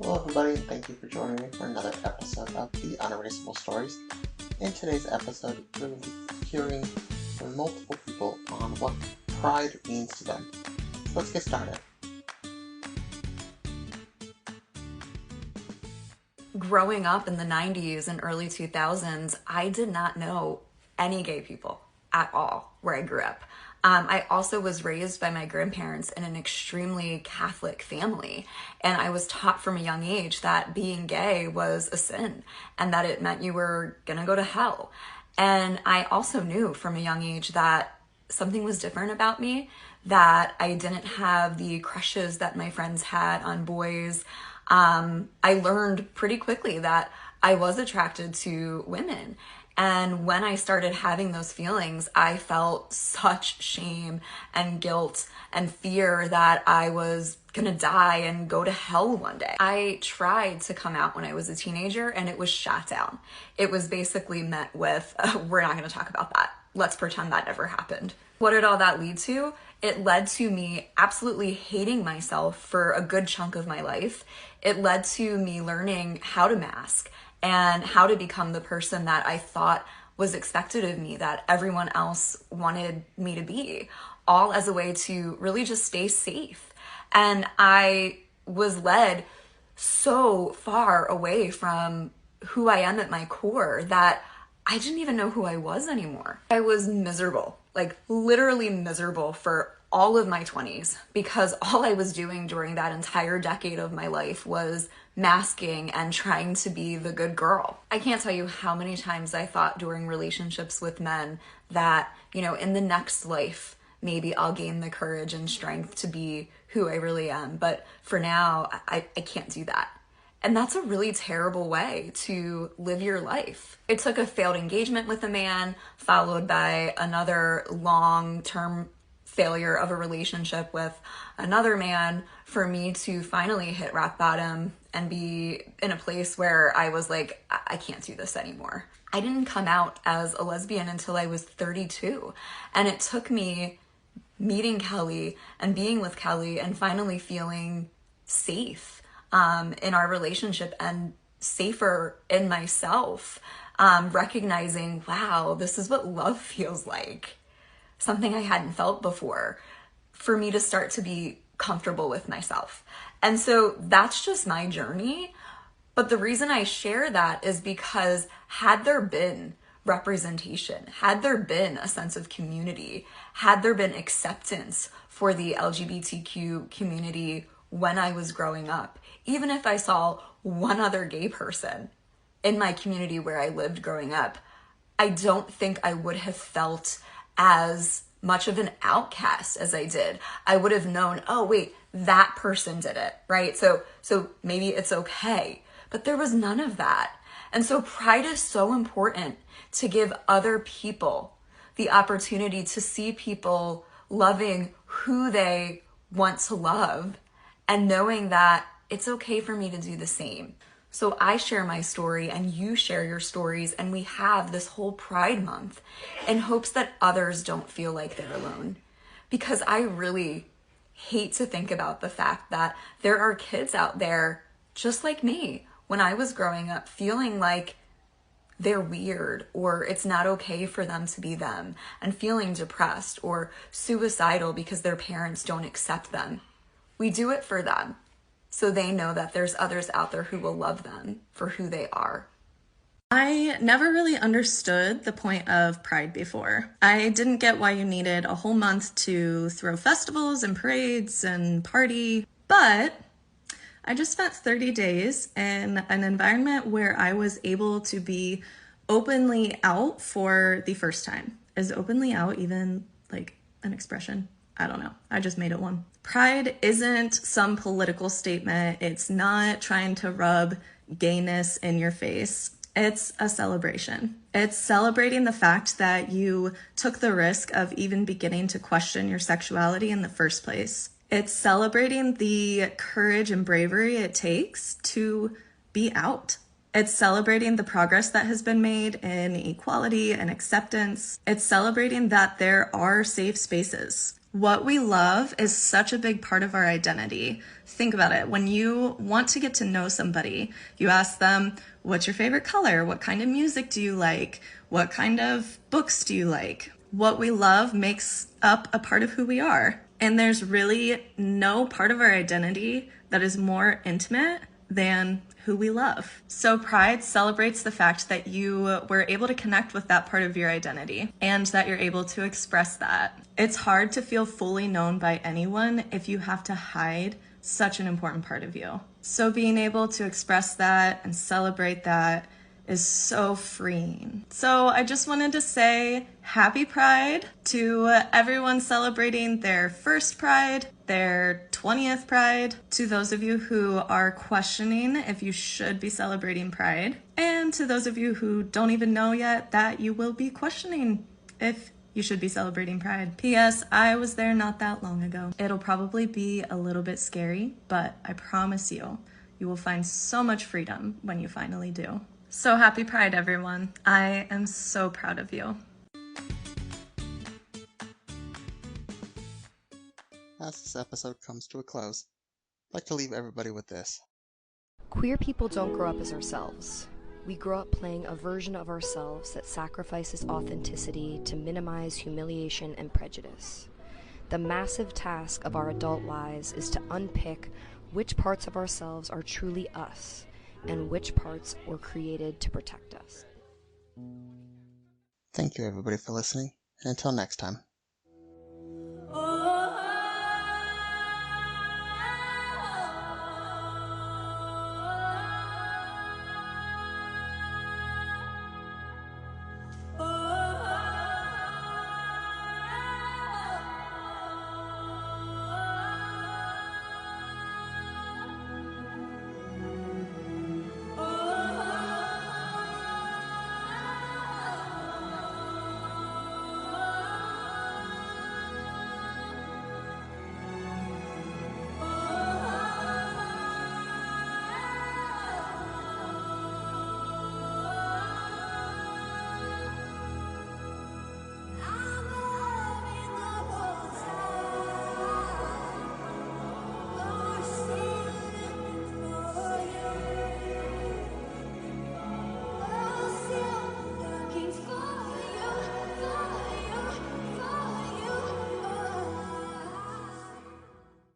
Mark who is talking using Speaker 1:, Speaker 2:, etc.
Speaker 1: Hello everybody, and thank you for joining me for another episode of the Un-Erasable Stories. In today's episode, we're going to be hearing from multiple people on what pride means to them. So let's get started.
Speaker 2: Growing up in the 90s and early 2000s, I did not know any gay people at all where I grew up. I also was raised by my grandparents in an extremely Catholic family, and I was taught from a young age that being gay was a sin and that it meant you were gonna go to hell. And I also knew from a young age that something was different about me, that I didn't have the crushes that my friends had on boys. I learned pretty quickly that I was attracted to women. And when I started having those feelings, I felt such shame and guilt and fear that I was gonna die and go to hell one day. I tried to come out when I was a teenager and it was shot down. It was basically met with, we're not gonna talk about that. Let's pretend that never happened. What did all that lead to? It led to me absolutely hating myself for a good chunk of my life. It led to me learning how to mask and how to become the person that I thought was expected of me, that everyone else wanted me to be, all as a way to really just stay safe. And I was led so far away from who I am at my core that I didn't even know who I was anymore. I was miserable, like literally miserable for all of my 20s, because all I was doing during that entire decade of my life was masking and trying to be the good girl. I can't tell you how many times I thought during relationships with men that, in the next life, maybe I'll gain the courage and strength to be who I really am. But for now, I can't do that. And that's a really terrible way to live your life. It took a failed engagement with a man, followed by another long-term failure of a relationship with another man, for me to finally hit rock bottom and be in a place where I was like, I can't do this anymore. I didn't come out as a lesbian until I was 32. And it took me meeting Kelly and being with Kelly and finally feeling safe in our relationship and safer in myself, recognizing, wow, this is what love feels like. Something I hadn't felt before, for me to start to be comfortable with myself. And so that's just my journey. But the reason I share that is because had there been representation, had there been a sense of community, had there been acceptance for the LGBTQ community when I was growing up, even if I saw one other gay person in my community where I lived growing up, I don't think I would have felt as much of an outcast as I did. I would have known, oh wait, that person did it, right? So maybe it's okay. But there was none of that. And so pride is so important, to give other people the opportunity to see people loving who they want to love and knowing that it's okay for me to do the same. So I share my story and you share your stories, and we have this whole Pride Month in hopes that others don't feel like they're alone. Because I really hate to think about the fact that there are kids out there just like me when I was growing up, feeling like they're weird or it's not okay for them to be them, and feeling depressed or suicidal because their parents don't accept them. We do it for them, so they know that there's others out there who will love them for who they are.
Speaker 3: I never really understood the point of Pride before. I didn't get why you needed a whole month to throw festivals and parades and party, but I just spent 30 days in an environment where I was able to be openly out for the first time. Is openly out even like an expression? I don't know. I just made it one. Pride isn't some political statement. It's not trying to rub gayness in your face. It's a celebration. It's celebrating the fact that you took the risk of even beginning to question your sexuality in the first place. It's celebrating the courage and bravery it takes to be out. It's celebrating the progress that has been made in equality and acceptance. It's celebrating that there are safe spaces. What we love is such a big part of our identity. Think about it. When you want to get to know somebody, you ask them, what's your favorite color? What kind of music do you like? What kind of books do you like? What we love makes up a part of who we are. And there's really no part of our identity that is more intimate than who we love. So Pride celebrates the fact that you were able to connect with that part of your identity and that you're able to express that. It's hard to feel fully known by anyone if you have to hide such an important part of you. So being able to express that and celebrate that is so freeing. So I just wanted to say happy Pride to everyone celebrating their first Pride, their 20th Pride, to those of you who are questioning if you should be celebrating Pride, and to those of you who don't even know yet that you will be questioning if you should be celebrating Pride. P.S. I was there not that long ago. It'll probably be a little bit scary, but I promise you, you will find so much freedom when you finally do. So happy Pride, everyone. I am so proud of you.
Speaker 1: As this episode comes to a close, I'd like to leave everybody with this.
Speaker 4: Queer people don't grow up as ourselves. We grow up playing a version of ourselves that sacrifices authenticity to minimize humiliation and prejudice. The massive task of our adult lives is to unpick which parts of ourselves are truly us, and which parts were created to protect us.
Speaker 1: Thank you everybody for listening, and until next time.